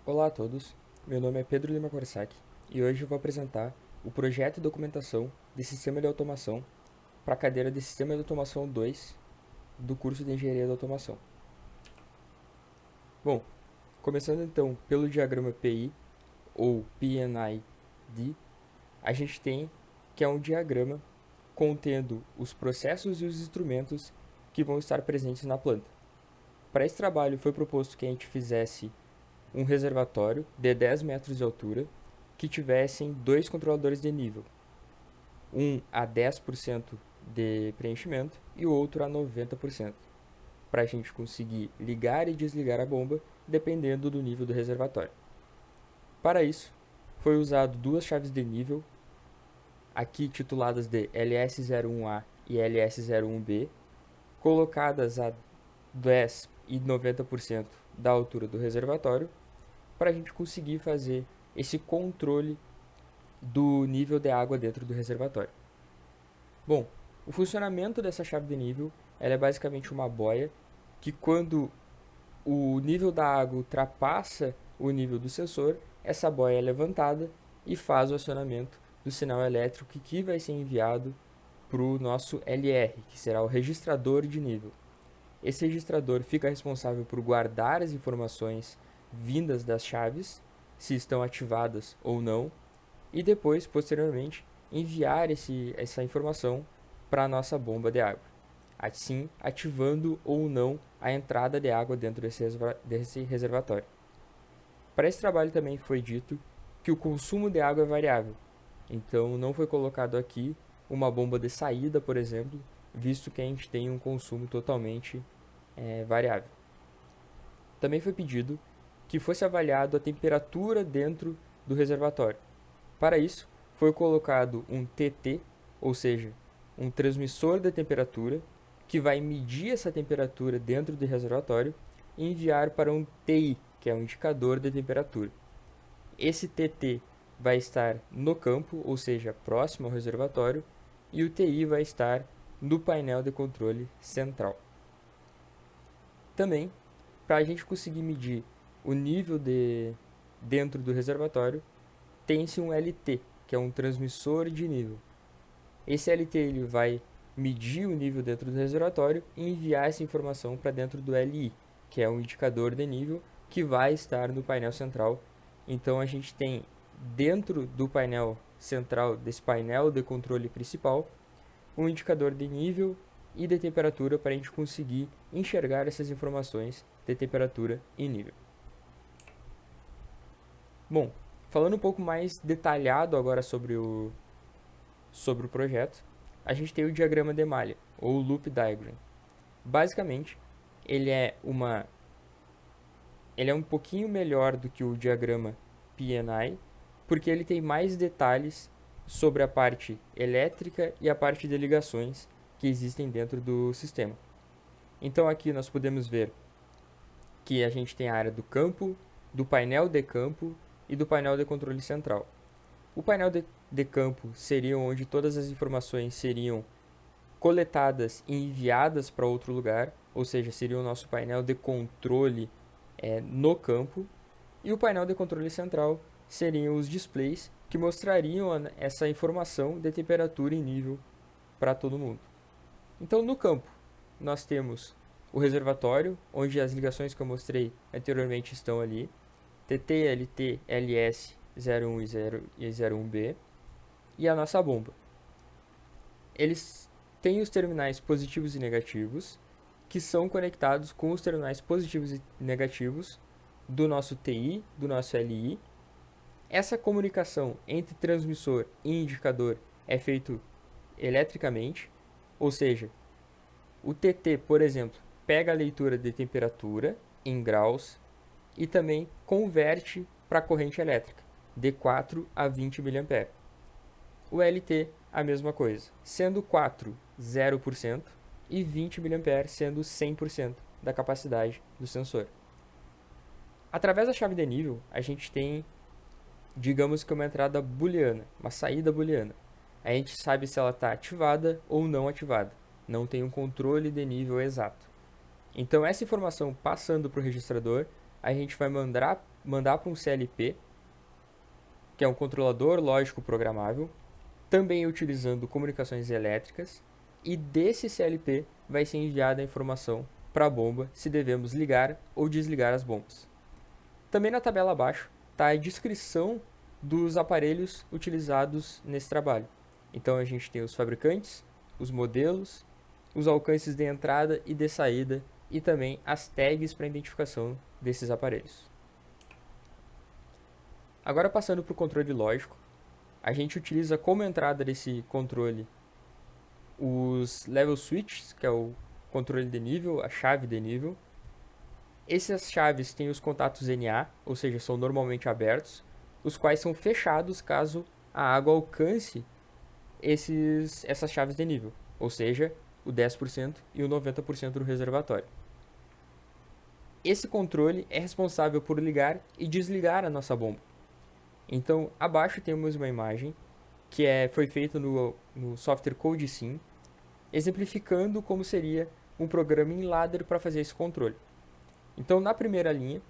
Olá a todos, meu nome é Pedro Lima Corsaki e hoje eu vou apresentar o projeto e documentação de Sistema de Automação para a cadeira de Sistema de Automação 2 do curso de Engenharia de Automação. Bom, começando então pelo diagrama PI ou PNID, a gente tem que é um diagrama contendo os processos e os instrumentos que vão estar presentes na planta. Para esse trabalho foi proposto que a gente fizesse um reservatório de 10 metros de altura que tivessem dois controladores de nível, um a 10% de preenchimento e o outro a 90%, para a gente conseguir ligar e desligar a bomba dependendo do nível do reservatório. Para isso, foi usado duas chaves de nível, aqui tituladas de LS01A e LS01B, colocadas a 10 e 90% da altura do reservatório, para a gente conseguir fazer esse controle do nível de água dentro do reservatório. Bom, o funcionamento dessa chave de nível ela é basicamente uma boia que quando o nível da água ultrapassa o nível do sensor, essa boia é levantada e faz o acionamento do sinal elétrico que vai ser enviado para o nosso LR, que será o registrador de nível. Esse registrador fica responsável por guardar as informações vindas das chaves, se estão ativadas ou não, e depois, posteriormente, enviar essa informação para a nossa bomba de água, assim ativando ou não a entrada de água dentro desse reservatório. Para esse trabalho também foi dito que o consumo de água é variável, então não foi colocado aqui uma bomba de saída, por exemplo, visto que a gente tem um consumo totalmente variável. Também foi pedido que fosse avaliado a temperatura dentro do reservatório. Para isso, foi colocado um TT, ou seja, um transmissor de temperatura, que vai medir essa temperatura dentro do reservatório e enviar para um TI, que é um indicador de temperatura. Esse TT vai estar no campo, ou seja, próximo ao reservatório, e o TI vai estar no painel de controle central. Também, para a gente conseguir medir o nível dentro do reservatório, tem-se um LT, que é um transmissor de nível. Esse LT ele vai medir o nível dentro do reservatório e enviar essa informação para dentro do LI, que é um indicador de nível que vai estar no painel central. Então a gente tem dentro do painel central, desse painel de controle principal, um indicador de nível e de temperatura para a gente conseguir enxergar essas informações de temperatura e nível. Bom, falando um pouco mais detalhado agora sobre o projeto, a gente tem o diagrama de malha, ou Loop Diagram. Basicamente, ele é um pouquinho melhor do que o diagrama PNI, porque ele tem mais detalhes sobre a parte elétrica e a parte de ligações que existem dentro do sistema. Então aqui nós podemos ver que a gente tem a área do campo, do painel de campo e do painel de controle central. O painel de campo seria onde todas as informações seriam coletadas e enviadas para outro lugar, ou seja, seria o nosso painel de controle no campo. E o painel de controle central seriam os displays que mostrariam essa informação de temperatura e nível para todo mundo. Então, no campo, nós temos o reservatório, onde as ligações que eu mostrei anteriormente estão ali, TT, LT, LS 01 e 01B, e a nossa bomba. Eles têm os terminais positivos e negativos, que são conectados com os terminais positivos e negativos do nosso TI, do nosso LI. Essa comunicação entre transmissor e indicador é feita eletricamente, ou seja, o TT, por exemplo, pega a leitura de temperatura em graus e também converte para a corrente elétrica, de 4 a 20 mA. O LT, a mesma coisa, sendo 4 0% e 20 mA sendo 100% da capacidade do sensor. Através da chave de nível, a gente tem, digamos que uma entrada booleana, uma saída booleana. A gente sabe se ela está ativada ou não ativada. Não tem um controle de nível exato. Então, essa informação passando para o registrador a gente vai mandar para um CLP, que é um controlador lógico programável, também utilizando comunicações elétricas, e desse CLP vai ser enviada a informação para a bomba se devemos ligar ou desligar as bombas. Também na tabela abaixo está a descrição dos aparelhos utilizados nesse trabalho. Então a gente tem os fabricantes, os modelos, os alcances de entrada e de saída e também as tags para identificação desses aparelhos. Agora passando para o controle lógico, a gente utiliza como entrada desse controle os level switches, que é o controle de nível, a chave de nível. Essas chaves têm os contatos NA, ou seja, são normalmente abertos, os quais são fechados caso a água alcance essas chaves de nível, ou seja, o 10% e o 90% do reservatório. Esse controle é responsável por ligar e desligar a nossa bomba. Então, abaixo temos uma imagem que foi feita no software CodeSym, exemplificando como seria um programa em ladder para fazer esse controle. Então, na primeira linha,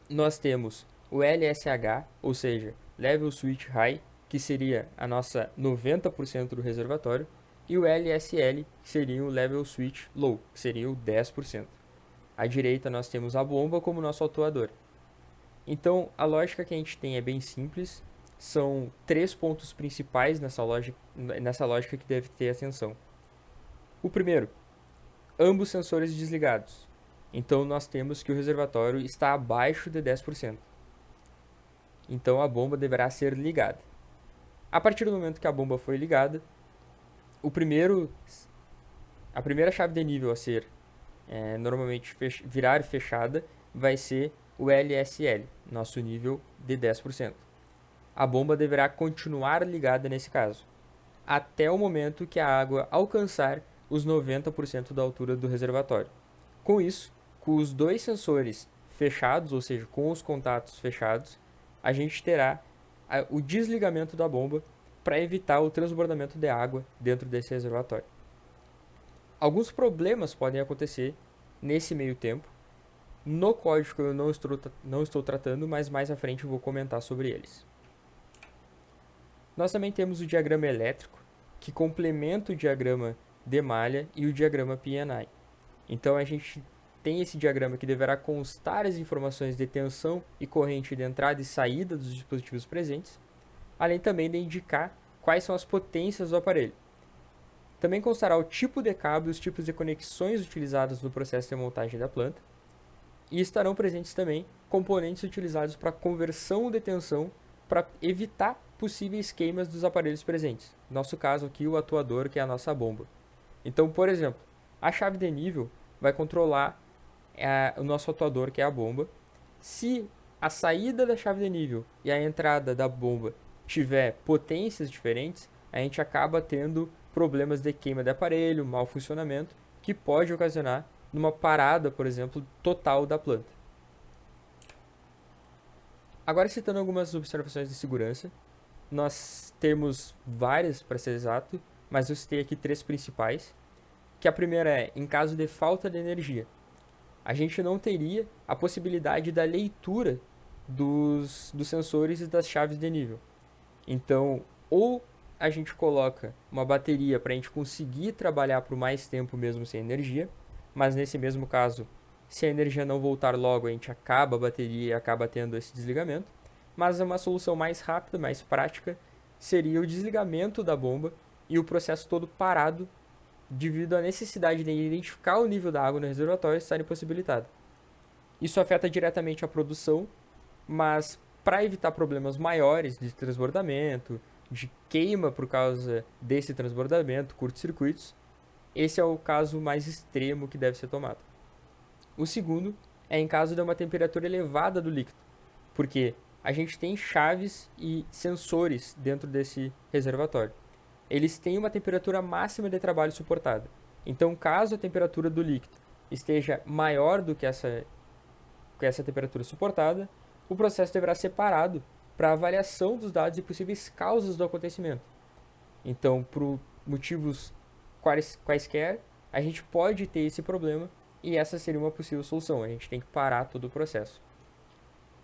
nós temos o LSH, ou seja, Level Switch High, que seria a nossa 90% do reservatório, e o LSL, que seria o Level Switch Low, que seria o 10%. À direita, nós temos a bomba como nosso atuador. Então, a lógica que a gente tem é bem simples. São 3 pontos principais nessa lógica que deve ter atenção. O primeiro, ambos sensores desligados. Então, nós temos que o reservatório está abaixo de 10%. Então, a bomba deverá ser ligada. A partir do momento que a bomba foi ligada, a primeira chave de nível a ser normalmente virar e fechada vai ser o LSL, nosso nível de 10%. A bomba deverá continuar ligada nesse caso, até o momento que a água alcançar os 90% da altura do reservatório. Com isso, com os dois sensores fechados, ou seja, com os contatos fechados, a gente terá o desligamento da bomba para evitar o transbordamento de água dentro desse reservatório. Alguns problemas podem acontecer nesse meio tempo. No código eu não estou tratando, mas mais à frente eu vou comentar sobre eles. Nós também temos o diagrama elétrico, que complementa o diagrama de malha e o diagrama PNI. Então a gente tem esse diagrama que deverá constar as informações de tensão e corrente de entrada e saída dos dispositivos presentes, além também de indicar quais são as potências do aparelho. Também constará o tipo de cabo e os tipos de conexões utilizados no processo de montagem da planta, e estarão presentes também componentes utilizados para conversão de tensão para evitar possíveis queimas dos aparelhos presentes. No nosso caso aqui, o atuador, que é a nossa bomba. Então, por exemplo, a chave de nível vai controlar o nosso atuador, que é a bomba. Se a saída da chave de nível e a entrada da bomba tiver potências diferentes, a gente acaba tendo problemas de queima de aparelho, mau funcionamento, que pode ocasionar numa parada, por exemplo, total da planta. Agora, citando algumas observações de segurança, nós temos várias, para ser exato, mas eu citei aqui 3 principais, que a primeira é, em caso de falta de energia, a gente não teria a possibilidade da leitura dos sensores e das chaves de nível. Então, ou a gente coloca uma bateria para a gente conseguir trabalhar por mais tempo mesmo sem energia, mas nesse mesmo caso, se a energia não voltar logo, a gente acaba a bateria e acaba tendo esse desligamento. Mas uma solução mais rápida, mais prática, seria o desligamento da bomba e o processo todo parado devido à necessidade de identificar o nível da água no reservatório estar impossibilitado. Isso afeta diretamente a produção, mas para evitar problemas maiores de transbordamento, de queima por causa desse transbordamento, curtos-circuitos, esse é o caso mais extremo que deve ser tomado. O segundo é em caso de uma temperatura elevada do líquido, porque a gente tem chaves e sensores dentro desse reservatório. Eles têm uma temperatura máxima de trabalho suportada. Então, caso a temperatura do líquido esteja maior do que essa temperatura suportada, o processo deverá ser parado para avaliação dos dados e possíveis causas do acontecimento. Então, por motivos quaisquer, a gente pode ter esse problema e essa seria uma possível solução. A gente tem que parar todo o processo.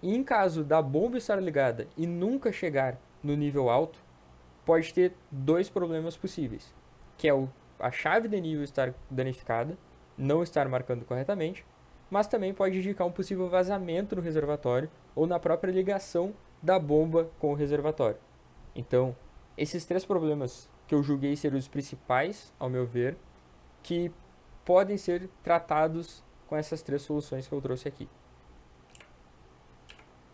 E em caso da bomba estar ligada e nunca chegar no nível alto, pode ter dois problemas possíveis, que é a chave de nível estar danificada, não estar marcando corretamente, mas também pode indicar um possível vazamento no reservatório ou na própria ligação da bomba com o reservatório. Então, esses três problemas que eu julguei ser os principais, ao meu ver, que podem ser tratados com essas três soluções que eu trouxe aqui.